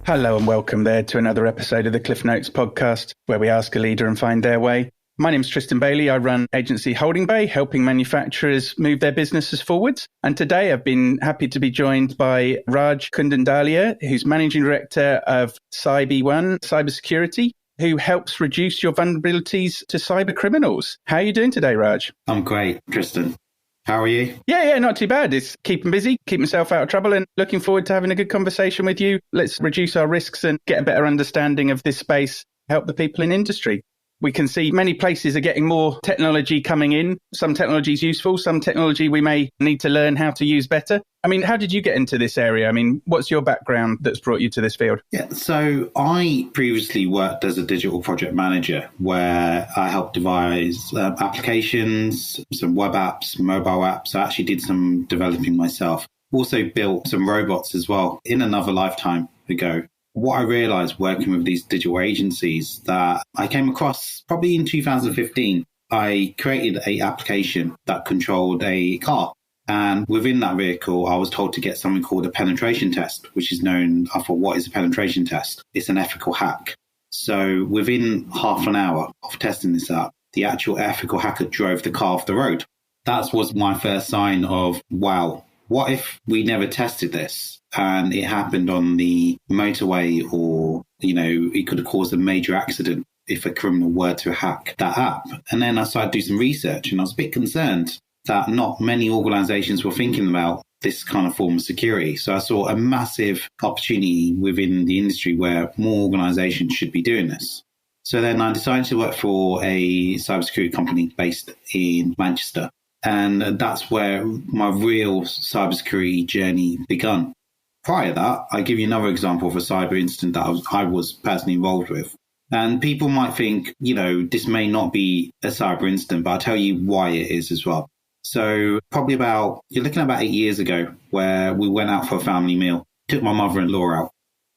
Hello and welcome there to another episode of the Cliff Notes podcast, where we ask a leader and find their way. My name's Tristan Bailey. I run agency Holding Bay, helping manufacturers move their businesses forwards. And today I've been happy to be joined by Raj Kundalia, who's Managing Director of CYBIONE Cybersecurity, who helps reduce your vulnerabilities to cyber criminals. How are you doing today, Raj? I'm great, Tristan. How are you? Yeah, not too bad. It's keeping busy, keep myself out of trouble, and looking forward to having a good conversation with you. Let's reduce our risks and get a better understanding of this space, help the people in industry. We can see many places are getting more technology coming in. Some technology is useful, some technology we may need to learn how to use better. I mean, how did you get into this area? I mean, what's your background that's brought you to this field? Yeah, so I previously worked as a digital project manager where I helped devise applications, some web apps, mobile apps. I actually did some developing myself. Also built some robots as well in another lifetime ago. What I realized working with these digital agencies that I came across probably in 2015, I created an application that controlled a car. And within that vehicle, I was told to get something called a penetration test, which is known. I thought, what is a penetration test? It's an ethical hack. So within half an hour of testing this up, the actual ethical hacker drove the car off the road. That was my first sign of, wow, what if we never tested this and it happened on the motorway, or, it could have caused a major accident if a criminal were to hack that app? And then I started to do some research and I was a bit concerned that not many organizations were thinking about this kind of form of security. So I saw a massive opportunity within the industry where more organizations should be doing this. So then I decided to work for a cybersecurity company based in Manchester. And that's where my real cybersecurity journey began. Prior to that, I give you another example of a cyber incident that I was personally involved with. And people might think, this may not be a cyber incident, but I'll tell you why it is as well. So probably you're looking at about 8 years ago, where we went out for a family meal, took my mother-in-law out,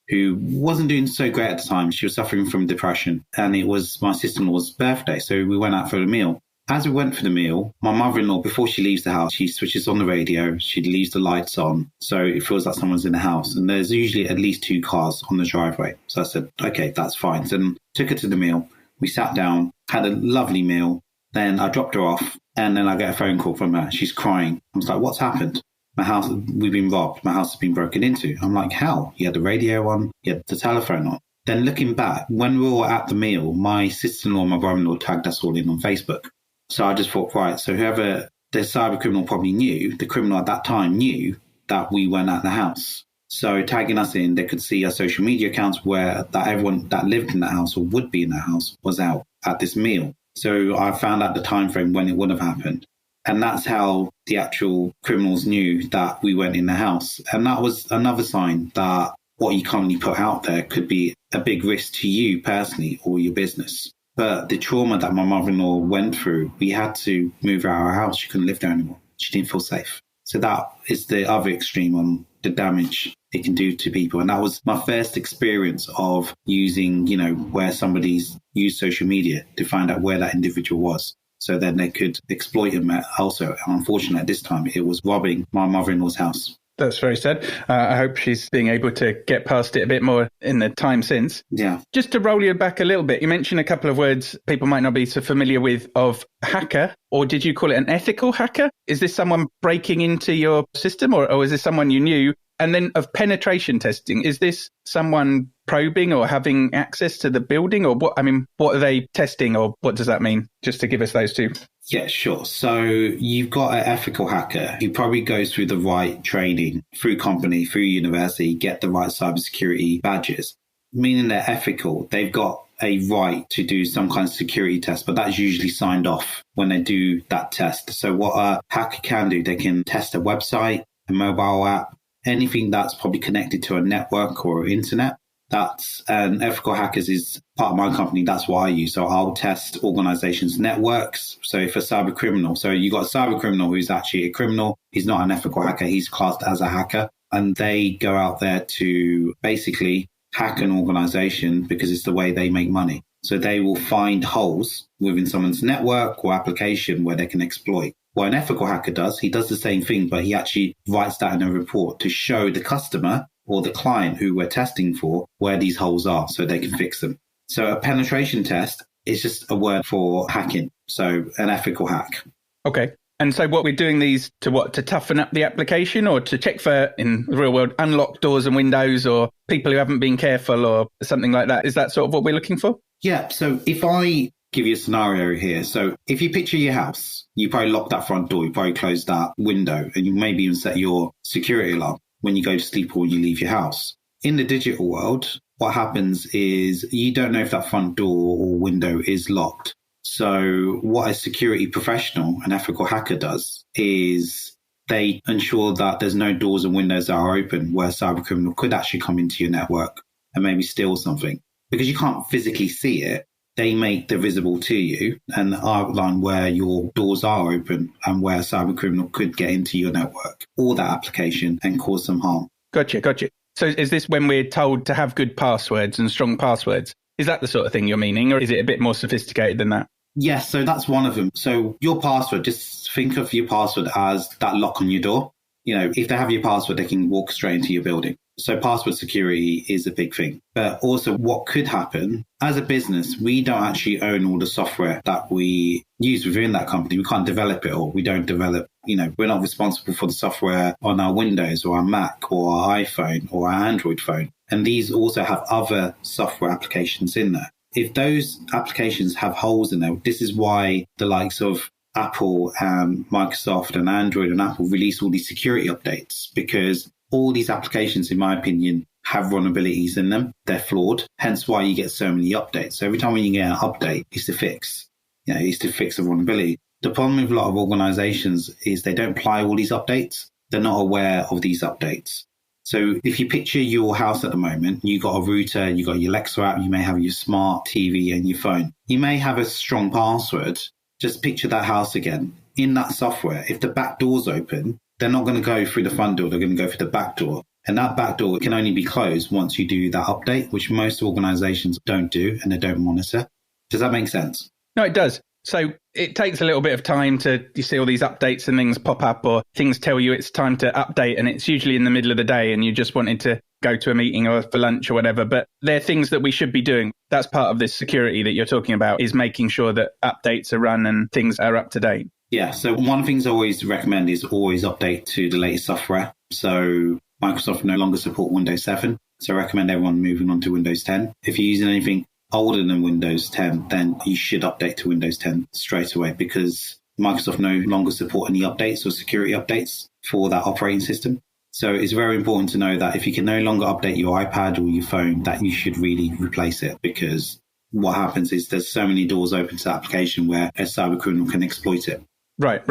who wasn't doing so great at the time. She was suffering from depression, and it was my sister-in-law's birthday. So we went out for a meal. As we went for the meal, my mother-in-law, before she leaves the house, she switches on the radio, she leaves the lights on, so it feels like someone's in the house. And there's usually at least 2 cars on the driveway. So I said, okay, that's fine. So then took her to the meal. We sat down, had a lovely meal. Then I dropped her off, and then I get a phone call from her. She's crying. I was like, what's happened? My house, we've been robbed. My house has been broken into. I'm like, how? You had the radio on, you had the telephone on. Then looking back, when we were at the meal, my sister-in-law and my brother-in-law tagged us all in on Facebook. So I just thought, right, so whoever the cyber criminal probably knew, the criminal at that time knew that we weren't at the house. So tagging us in, they could see our social media accounts where that everyone that lived in the house or would be in the house was out at this meal. So I found out the time frame when it would have happened. And that's how the actual criminals knew that we weren't in the house. And that was another sign that what you currently put out there could be a big risk to you personally or your business. But the trauma that my mother-in-law went through, we had to move her out of our house. She couldn't live there anymore. She didn't feel safe. So that is the other extreme on the damage it can do to people. And that was my first experience of using, where somebody's used social media to find out where that individual was. So then they could exploit him. Also, unfortunately, at this time, it was robbing my mother-in-law's house. That's very sad. I hope she's being able to get past it a bit more in the time since. Yeah. Just to roll you back a little bit, you mentioned a couple of words people might not be so familiar with of hacker, or did you call it an ethical hacker? Is this someone breaking into your system, or is this someone you knew? And then of penetration testing, is this someone probing or having access to the building, or what? I mean, what are they testing, or what does that mean? Just to give us those two. Yeah, sure. So you've got an ethical hacker who probably goes through the right training, through company, through university, get the right cybersecurity badges, meaning they're ethical. They've got a right to do some kind of security test, but that's usually signed off when they do that test. So what a hacker can do, they can test a website, a mobile app, anything that's probably connected to a network or internet. That's ethical hackers is part of my company. That's what I use. So I'll test organizations' networks. So if a cyber criminal, so you got a cyber criminal who's actually a criminal, he's not an ethical hacker, he's classed as a hacker. And they go out there to basically hack an organization because it's the way they make money. So they will find holes within someone's network or application where they can exploit. What an ethical hacker does, he does the same thing, but he actually writes that in a report to show the customer or the client who we're testing for where these holes are so they can fix them. So a penetration test is just a word for hacking. So an ethical hack. Okay. And so what we're doing these to toughen up the application or to check for, in the real world, unlocked doors and windows or people who haven't been careful or something like that? Is that sort of what we're looking for? Yeah. So if I give you a scenario here. So if you picture your house, you probably lock that front door, you probably close that window, and you maybe even set your security alarm when you go to sleep or you leave your house. In the digital world, what happens is you don't know if that front door or window is locked. So what a security professional, an ethical hacker does is they ensure that there's no doors and windows that are open where a cybercriminal could actually come into your network and maybe steal something. Because you can't physically see it, they make it visible to you and outline where your doors are open and where a cybercriminal could get into your network or that application and cause some harm. Gotcha. So is this when we're told to have good passwords and strong passwords? Is that the sort of thing you're meaning, or is it a bit more sophisticated than that? Yes, so that's one of them. So your password, just think of your password as that lock on your door. You know, if they have your password, they can walk straight into your building. So password security is a big thing. But also what could happen, as a business, we don't actually own all the software that we use within that company. We can't develop it all. We don't develop, we're not responsible for the software on our Windows or our Mac or our iPhone or our Android phone. And these also have other software applications in there. If those applications have holes in them, this is why the likes of Apple and Microsoft and Android and Apple release all these security updates, because all these applications, in my opinion, have vulnerabilities in them. They're flawed, hence why you get so many updates. So every time when you get an update, it's to fix, it's to fix a vulnerability. The problem with a lot of organizations is they don't apply all these updates. They're not aware of these updates. So if you picture your house at the moment, you got a router, you got your Alexa app, you may have your smart TV and your phone. You may have a strong password. Just picture that house again. In that software, if the back door's open, they're not going to go through the front door, they're going to go through the back door. And that back door can only be closed once you do that update, which most organizations don't do and they don't monitor. Does that make sense? No, it does. So it takes a little bit of time you see all these updates and things pop up, or things tell you it's time to update, and it's usually in the middle of the day and you just wanted to go to a meeting or for lunch or whatever. But they're things that we should be doing. That's part of this security that you're talking about, is making sure that updates are run and things are up to date. Yeah. So one of the things I always recommend is always update to the latest software. So Microsoft no longer support Windows 7. So I recommend everyone moving on to Windows 10. If you're using anything older than Windows 10, then you should update to Windows 10 straight away, because Microsoft no longer support any updates or security updates for that operating system. So it's very important to know that if you can no longer update your iPad or your phone, that you should really replace it, because what happens is there's so many doors open to the application where a cybercriminal can exploit it. Right.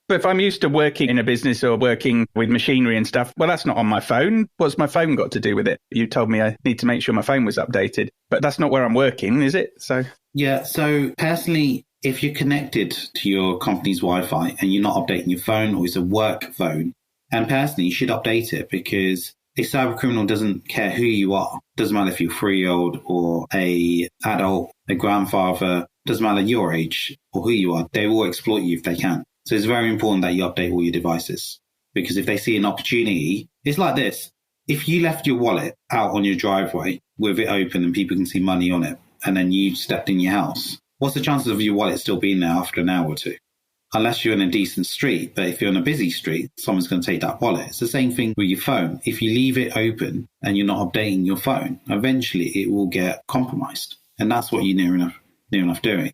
But if I'm used to working in a business or working with machinery and stuff, well, that's not on my phone. What's my phone got to do with it? You told me I need to make sure my phone was updated, but that's not where I'm working, is it? So personally, if you're connected to your company's Wi-Fi and you're not updating your phone, or it's a work phone, and personally, you should update it, because a cybercriminal doesn't care who you are. Doesn't matter if you're a 3-year-old or a adult, a grandfather, doesn't matter your age or who you are. They will exploit you if they can. So it's very important that you update all your devices, because if they see an opportunity, it's like this. If you left your wallet out on your driveway with it open and people can see money on it, and then you stepped in your house, what's the chances of your wallet still being there after an hour or two? Unless you're in a decent street. But if you're in a busy street, someone's going to take that wallet. It's the same thing with your phone. If you leave it open and you're not updating your phone, eventually it will get compromised. And that's what you're near enough doing.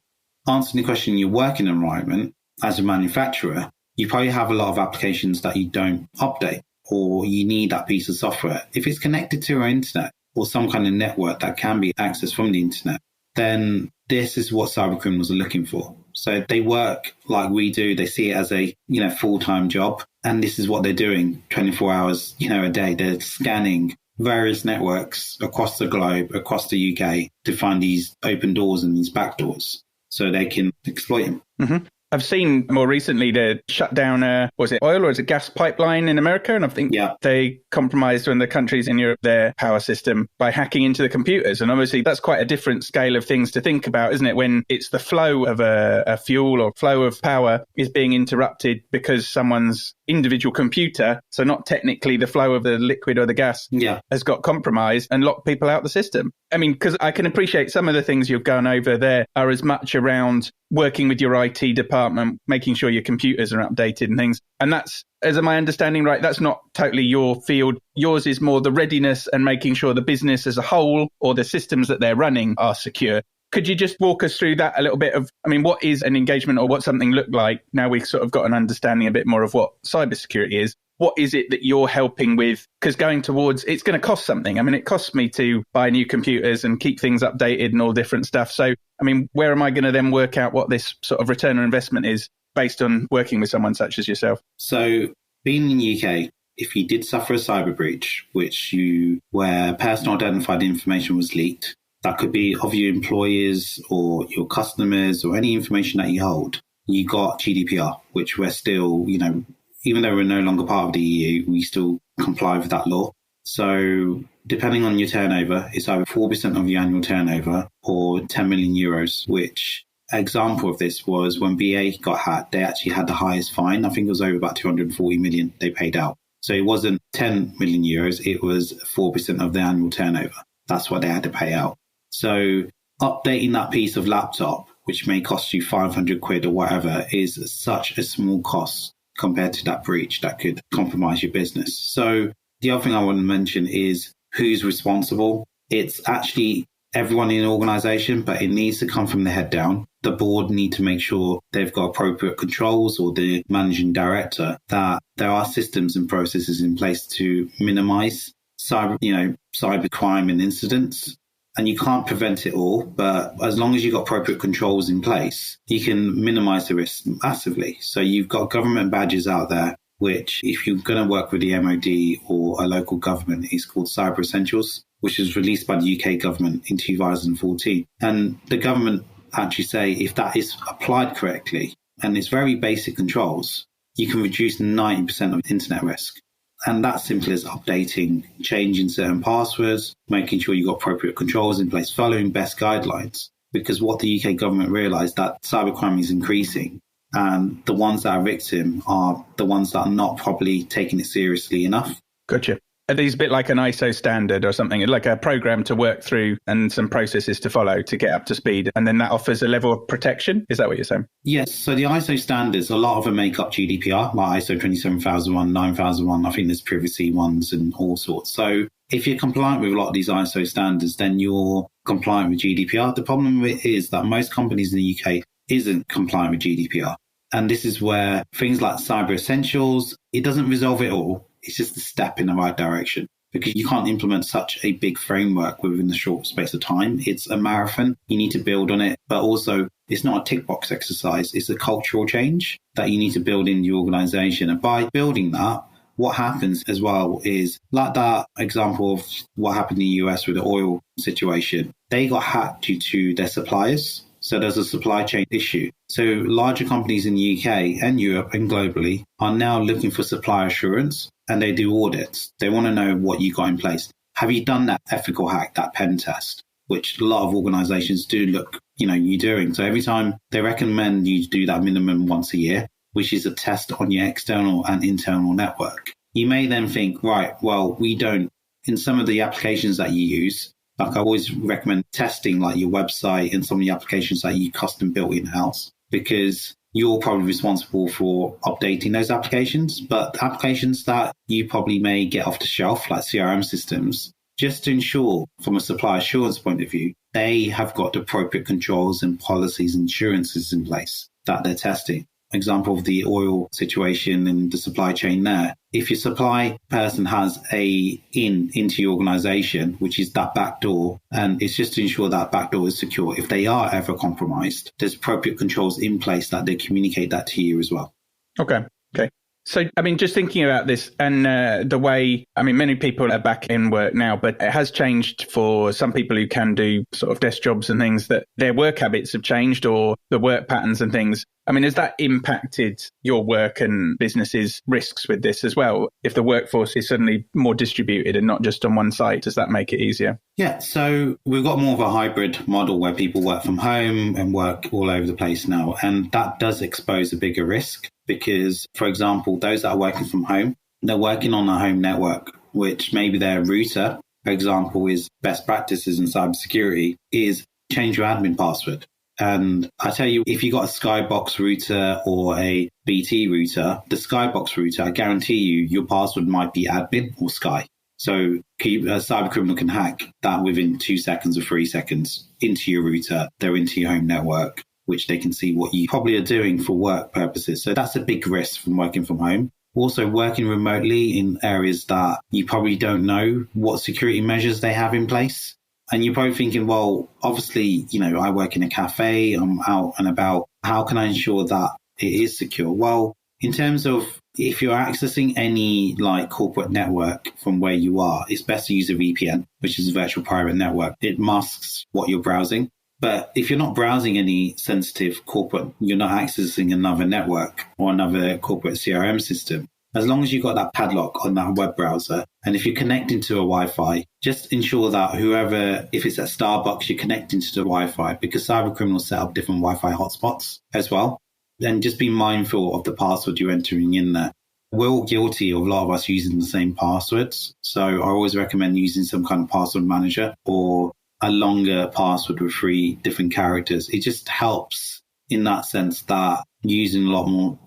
Answering the question in your working environment, as a manufacturer, you probably have a lot of applications that you don't update, or you need that piece of software. If it's connected to our internet or some kind of network that can be accessed from the internet, then this is what cybercriminals are looking for. So they work like we do. They see it as a, full-time job. And this is what they're doing 24 hours, a day. They're scanning various networks across the globe, across the UK, to find these open doors and these back doors so they can exploit them. Mm-hmm. I've seen more recently they shut down was it oil or is it gas pipeline in America? And I think they compromised one of the countries in Europe, their power system, by hacking into the computers. And obviously that's quite a different scale of things to think about, isn't it? When it's the flow of a fuel or flow of power is being interrupted because someone's individual computer, so not technically the flow of the liquid or the gas, has got compromised and locked people out of the system. I mean, because I can appreciate some of the things you've gone over there are as much around working with your IT department, making sure your computers are updated and things. And that's, as my understanding right, that's not totally your field. Yours is more the readiness and making sure the business as a whole or the systems that they're running are secure. Could you just walk us through that a little bit of, I mean, what is an engagement or what something look like? Now we've sort of got an understanding a bit more of what cybersecurity is. What is it that you're helping with? Because going towards, it's going to cost something. I mean, it costs me to buy new computers and keep things updated and all different stuff. So, I mean, where am I going to then work out what this sort of return on investment is based on working with someone such as yourself? So being in the UK, if you did suffer a cyber breach, where personal identified information was leaked, that could be of your employers or your customers or any information that you hold, you got GDPR, which we're still, even though we're no longer part of the EU, we still comply with that law. So depending on your turnover, it's either 4% of your annual turnover or 10 million euros, which example of this was when BA got hacked, they actually had the highest fine. I think it was over about 240 million they paid out. So it wasn't 10 million euros, it was 4% of their annual turnover. That's what they had to pay out. So updating that piece of laptop, which may cost you 500 quid or whatever, is such a small cost compared to that breach that could compromise your business. So the other thing I want to mention is who's responsible. It's actually everyone in an organization, but it needs to come from the head down. The board need to make sure they've got appropriate controls, or the managing director, that there are systems and processes in place to minimize cyber crime and incidents. And you can't prevent it all, but as long as you've got appropriate controls in place, you can minimize the risk massively. So you've got government badges out there, which if you're going to work with the MOD or a local government, is called Cyber Essentials, which was released by the UK government in 2014. And the government actually say if that is applied correctly, and it's very basic controls, you can reduce 90% of internet risk. And that's simple as updating, changing certain passwords, making sure you've got appropriate controls in place, following best guidelines. Because what the UK government realised, that cybercrime is increasing, and the ones that are victim are the ones that are not probably taking it seriously enough. Gotcha. Are these a bit like an ISO standard or something, like a program to work through and some processes to follow to get up to speed? And then that offers a level of protection? Is that what you're saying? Yes. So the ISO standards, a lot of them make up GDPR, like ISO 27001, 9001. I think there's privacy ones and all sorts. So if you're compliant with a lot of these ISO standards, then you're compliant with GDPR. The problem with it is that most companies in the UK isn't compliant with GDPR. And this is where things like Cyber Essentials, it doesn't resolve it all. It's just a step in the right direction, because you can't implement such a big framework within a short space of time. It's a marathon. You need to build on it. But also, it's not a tick box exercise. It's a cultural change that you need to build in the organization. And by building that, what happens as well is, like that example of what happened in the US with the oil situation, they got hacked due to their suppliers. So there's a supply chain issue. So larger companies in the UK and Europe and globally are now looking for supply assurance, and they do audits. They want to know what you got in place. Have you done that ethical hack, that pen test, which a lot of organizations do look, you're doing. So every time they recommend you do that minimum once a year, which is a test on your external and internal network. You may then think, right, well, we don't, in some of the applications that you use, like I always recommend testing like your website and some of the applications that you custom built in-house, because you're probably responsible for updating those applications. But applications that you probably may get off the shelf, like CRM systems, just to ensure from a supply assurance point of view, they have got the appropriate controls and policies and insurances in place that they're testing. Example of the oil situation and the supply chain there. If your supply person has into your organization, which is that back door, and it's just to ensure that back door is secure. If they are ever compromised, there's appropriate controls in place that they communicate that to you as well. Okay. So, just thinking about this and the way, many people are back in work now, but it has changed for some people who can do sort of desk jobs and things, that their work habits have changed or the work patterns and things. I mean, has that impacted your work and business's risks with this as well? If the workforce is suddenly more distributed and not just on one site, does that make it easier? Yeah, so we've got more of a hybrid model where people work from home and work all over the place now. And that does expose a bigger risk because, for example, those that are working from home, they're working on a home network, which maybe their router, for example, is best practices in cybersecurity, is change your admin password. And I tell you, if you got a Skybox router or a BT router, the Skybox router, I guarantee you, your password might be admin or Sky. So a cyber criminal can hack that within 2 seconds or 3 seconds into your router. They're into your home network, which they can see what you probably are doing for work purposes. So that's a big risk from working from home. Also working remotely in areas that you probably don't know what security measures they have in place. And you're probably thinking, well, obviously, I work in a cafe, I'm out and about. How can I ensure that it is secure? Well, in terms of if you're accessing any corporate network from where you are, it's best to use a VPN, which is a virtual private network. It masks what you're browsing. But if you're not browsing any sensitive corporate, you're not accessing another network or another corporate CRM system. As long as you've got that padlock on that web browser, and if you're connecting to a Wi-Fi, just ensure that if it's at Starbucks, you're connecting to the Wi-Fi because cyber criminals set up different Wi-Fi hotspots as well. Then just be mindful of the password you're entering in there. We're all guilty of a lot of us using the same passwords. So I always recommend using some kind of password manager or a longer password with 3 different characters. It just helps in that sense that using a lot more,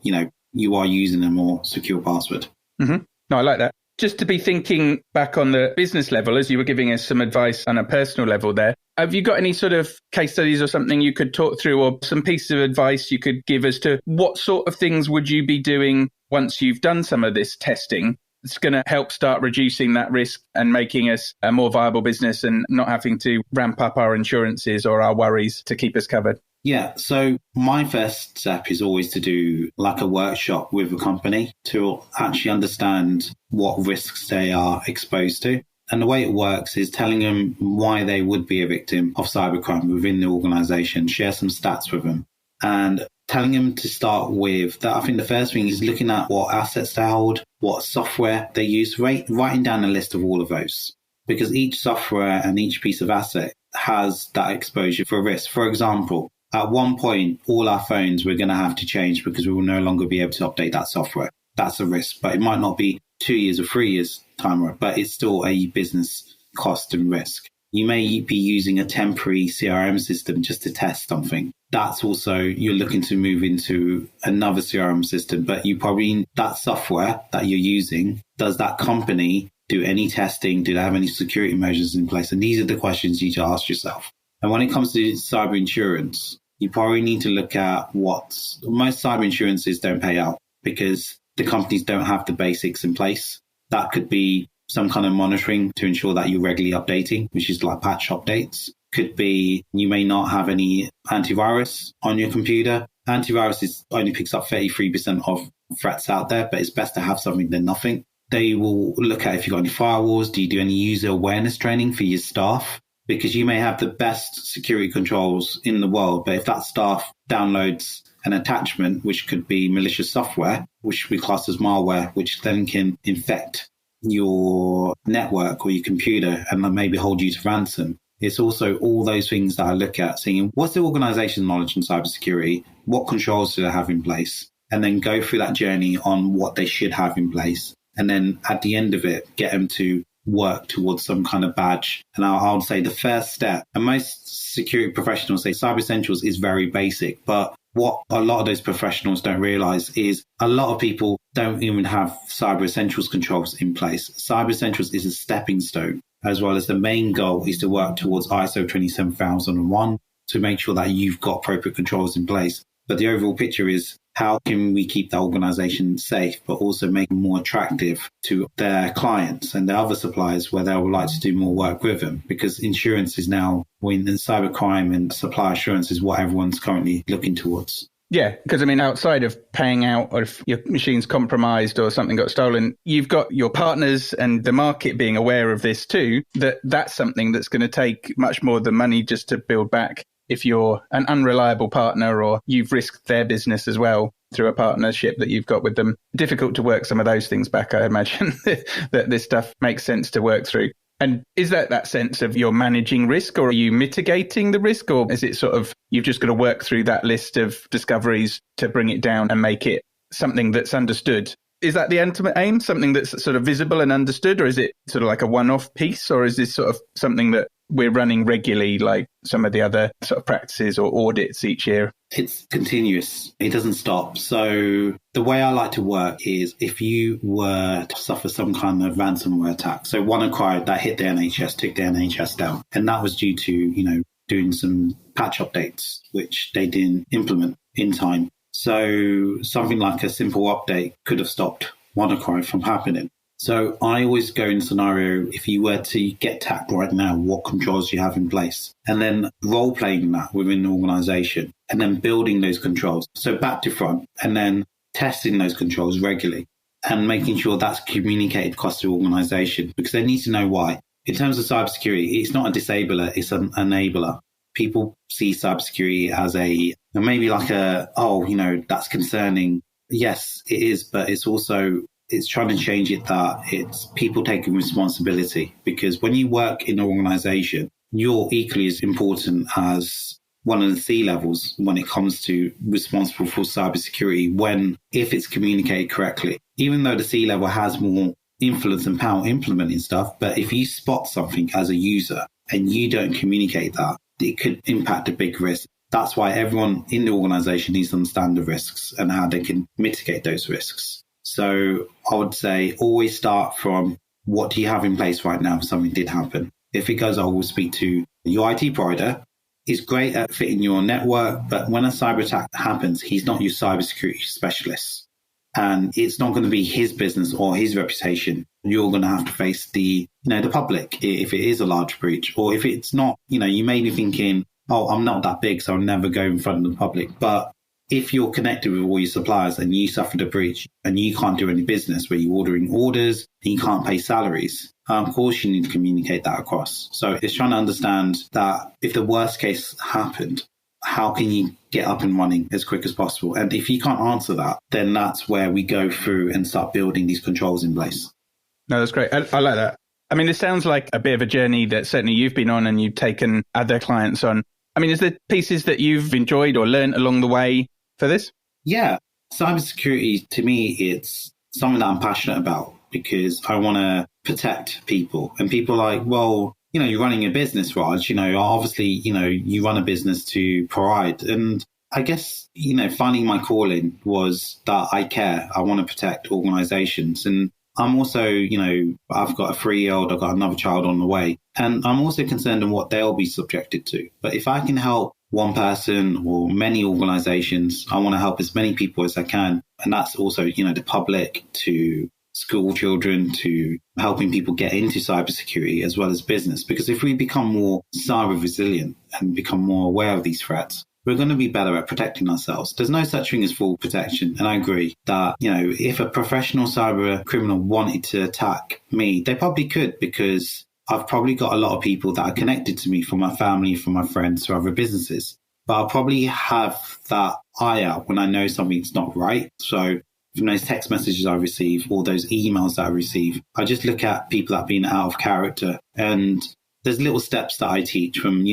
you are using a more secure password. Mm-hmm. No, I like that. Just to be thinking back on the business level, as you were giving us some advice on a personal level there, have you got any sort of case studies or something you could talk through or some piece of advice you could give as to what sort of things would you be doing once you've done some of this testing? It's going to help start reducing that risk and making us a more viable business and not having to ramp up our insurances or our worries to keep us covered. Yeah, so my first step is always to do a workshop with a company to actually understand what risks they are exposed to. And the way it works is telling them why they would be a victim of cybercrime within the organization, share some stats with them, and telling them to start with that. I think the first thing is looking at what assets they hold, what software they use, writing down a list of all of those, because each software and each piece of asset has that exposure for risk. For example, at one point, all our phones we're going to have to change because we will no longer be able to update that software. That's a risk, but it might not be 2 years or 3 years time, but it's still a business cost and risk. You may be using a temporary CRM system just to test something. That's also, you're looking to move into another CRM system, but that software that you're using, does that company do any testing? Do they have any security measures in place? And these are the questions you need to ask yourself. And when it comes to cyber insurance, you probably need to look at most cyber insurances don't pay out because the companies don't have the basics in place. That could be some kind of monitoring to ensure that you're regularly updating, which is like patch updates. Could be you may not have any antivirus on your computer. Antivirus only picks up 33% of threats out there, but it's best to have something than nothing. They will look at if you've got any firewalls. Do you do any user awareness training for your staff? Because you may have the best security controls in the world, but if that staff downloads an attachment, which could be malicious software, which we class as malware, which then can infect your network or your computer and maybe hold you to ransom. It's also all those things that I look at, seeing what's the organization's knowledge in cybersecurity, what controls do they have in place, and then go through that journey on what they should have in place. And then at the end of it, get them to work towards some kind of badge. And I would say the first step, and most security professionals say Cyber Essentials is very basic, but what a lot of those professionals don't realize is a lot of people don't even have Cyber Essentials controls in place. Cyber Essentials is a stepping stone, as well as the main goal is to work towards ISO 27001 to make sure that you've got appropriate controls in place. But the overall picture is how can we keep that organization safe, but also make them more attractive to their clients and their other suppliers where they would like to do more work with them? Because insurance is now, when cybercrime and supply assurance is what everyone's currently looking towards. Yeah, because outside of paying out or if your machine's compromised or something got stolen, you've got your partners and the market being aware of this too, that's something that's going to take much more than money just to build back. if you're an unreliable partner or you've risked their business as well through a partnership that you've got with them. Difficult to work some of those things back, I imagine, that this stuff makes sense to work through. And is that sense of you're managing risk, or are you mitigating the risk, or is it sort of you've just got to work through that list of discoveries to bring it down and make it something that's understood? Is that the ultimate aim, something that's sort of visible and understood, or is it sort of like a one-off piece, or is this sort of something that we're running regularly like some of the other sort of practices or audits each year? It's continuous. It doesn't stop. So the way I like to work is if you were to suffer some kind of ransomware attack, so WannaCry that hit the NHS, took the NHS down, and that was due to, doing some patch updates, which they didn't implement in time. So something like a simple update could have stopped WannaCry from happening. So I always go in a scenario, if you were to get attacked right now, what controls do you have in place? And then role-playing that within the organization and then building those controls. So back to front and then testing those controls regularly and making sure that's communicated across the organization because they need to know why. In terms of cybersecurity, it's not a disabler, it's an enabler. People see cybersecurity as maybe like that's concerning. Yes, it is, but it's trying to change it that it's people taking responsibility because when you work in an organization, you're equally as important as one of the C-levels when it comes to responsible for cybersecurity if it's communicated correctly. Even though the C-level has more influence and power implementing stuff, but if you spot something as a user and you don't communicate that, it could impact a big risk. That's why everyone in the organization needs to understand the risks and how they can mitigate those risks. So I would say always start from what do you have in place right now if something did happen. If it goes, I will speak to your IT provider. He's great at fitting your network, but when a cyber attack happens, he's not your cybersecurity specialist. And it's not going to be his business or his reputation. You're going to have to face the public if it is a large breach. Or if it's not, you may be thinking, oh, I'm not that big, so I'll never go in front of the public. But if you're connected with all your suppliers and you suffered a breach and you can't do any business where you're ordering orders and you can't pay salaries, of course you need to communicate that across. So it's trying to understand that if the worst case happened, how can you get up and running as quick as possible? And if you can't answer that, then that's where we go through and start building these controls in place. No, that's great. I like that. I mean, this sounds like a bit of a journey that certainly you've been on and you've taken other clients on. I mean, is there pieces that you've enjoyed or learned along the way for this? Yeah. Cybersecurity, to me, it's something that I'm passionate about because I want to protect people. And people are like, well, you're running a business, Raj, obviously, you run a business to provide. And I guess, finding my calling was that I care. I want to protect organizations. And I'm also, I've got a 3-year-old, I've got another child on the way. And I'm also concerned in what they'll be subjected to. But if I can help one person or many organizations, I want to help as many people as I can. And that's also, the public to school children to helping people get into cybersecurity as well as business. Because if we become more cyber resilient and become more aware of these threats, we're going to be better at protecting ourselves. There's no such thing as full protection. And I agree that, if a professional cyber criminal wanted to attack me, they probably could because I've probably got a lot of people that are connected to me from my family, from my friends, to other businesses. But I'll probably have that eye out when I know something's not right. So from those text messages I receive or those emails that I receive, I just look at people that have been out of character. And there's little steps that I teach from,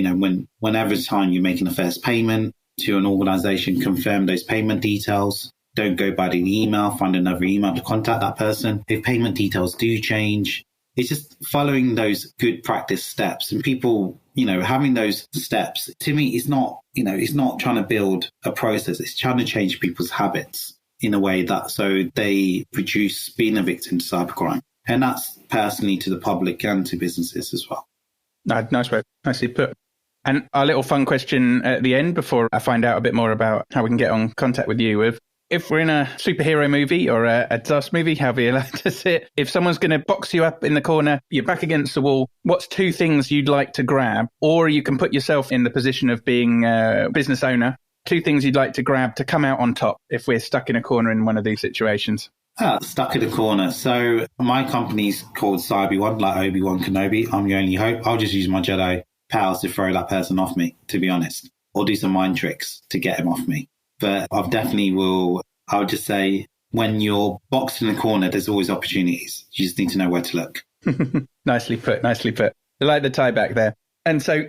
whenever time you're making a first payment to an organization, confirm those payment details. Don't go by the email, find another email to contact that person. If payment details do change, it's just following those good practice steps. And people, having those steps, to me, it's not trying to build a process. It's trying to change people's habits in a way that so they reduce being a victim to cybercrime. And that's personally to the public and to businesses as well. Nice way. Nicely put. And our little fun question at the end before I find out a bit more about how we can get on contact with you. If we're in a superhero movie or a disaster movie, however you like to say it, if someone's going to box you up in the corner, you're back against the wall, what's 2 things you'd like to grab? Or you can put yourself in the position of being a business owner. 2 things you'd like to grab to come out on top if we're stuck in a corner in one of these situations. Stuck in a corner. So my company's called CYBIONE, like Obi-Wan Kenobi. I'm the only hope. I'll just use my Jedi powers to throw that person off me, to be honest. or do some mind tricks to get him off me. But I would just say, when you're boxed in a corner, there's always opportunities. You just need to know where to look. Nicely put. I like the tie back there. And so,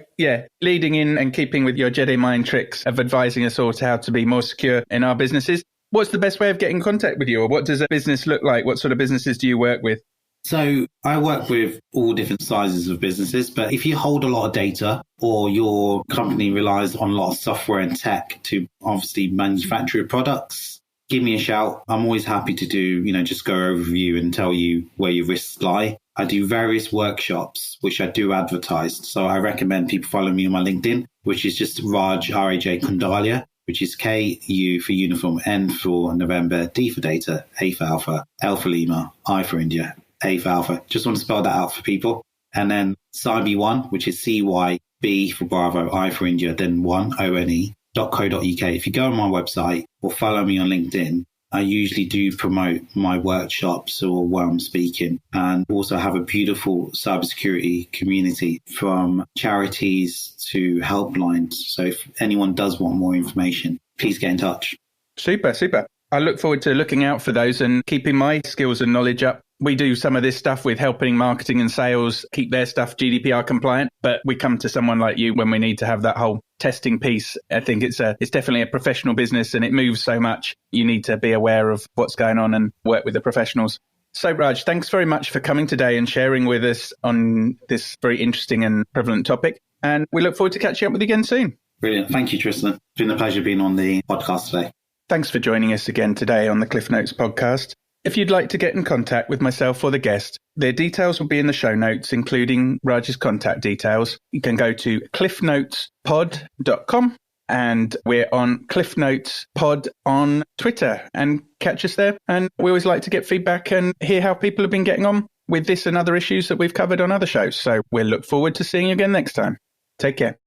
leading in and keeping with your Jedi mind tricks of advising us all to how to be more secure in our businesses, what's the best way of getting in contact with you? Or what does a business look like? What sort of businesses do you work with? So I work with all different sizes of businesses, but if you hold a lot of data or your company relies on a lot of software and tech to obviously manufacture products, give me a shout. I'm always happy to do, just go over you and tell you where your risks lie. I do various workshops, which I do advertise. So I recommend people follow me on my LinkedIn, which is just Raj, R-A-J Kundalia, which is K-U for uniform, N for November, D for data, A for alpha, L for Lima, I for India, A for alpha. Just want to spell that out for people. And then CYBIONE, which is C-Y-B for Bravo, I for India, then one, O-N-E.co.uk. If you go on my website or follow me on LinkedIn, I usually do promote my workshops or where I'm speaking, and also have a beautiful cybersecurity community from charities to helplines. So if anyone does want more information, please get in touch. Super. I look forward to looking out for those and keeping my skills and knowledge up. We do some of this stuff with helping marketing and sales keep their stuff GDPR compliant, but we come to someone like you when we need to have that whole testing piece. I think it's definitely a professional business and it moves so much. You need to be aware of what's going on and work with the professionals. So Raj, thanks very much for coming today and sharing with us on this very interesting and prevalent topic. And we look forward to catching up with you again soon. Brilliant. Thank you, Tristan. It's been a pleasure being on the podcast today. Thanks for joining us again today on the Cliff Notes podcast. If you'd like to get in contact with myself or the guest, their details will be in the show notes, including Raj's contact details. You can go to cliffnotespod.com and we're on Cliff Notes Pod on Twitter and catch us there. And we always like to get feedback and hear how people have been getting on with this and other issues that we've covered on other shows. So we'll look forward to seeing you again next time. Take care.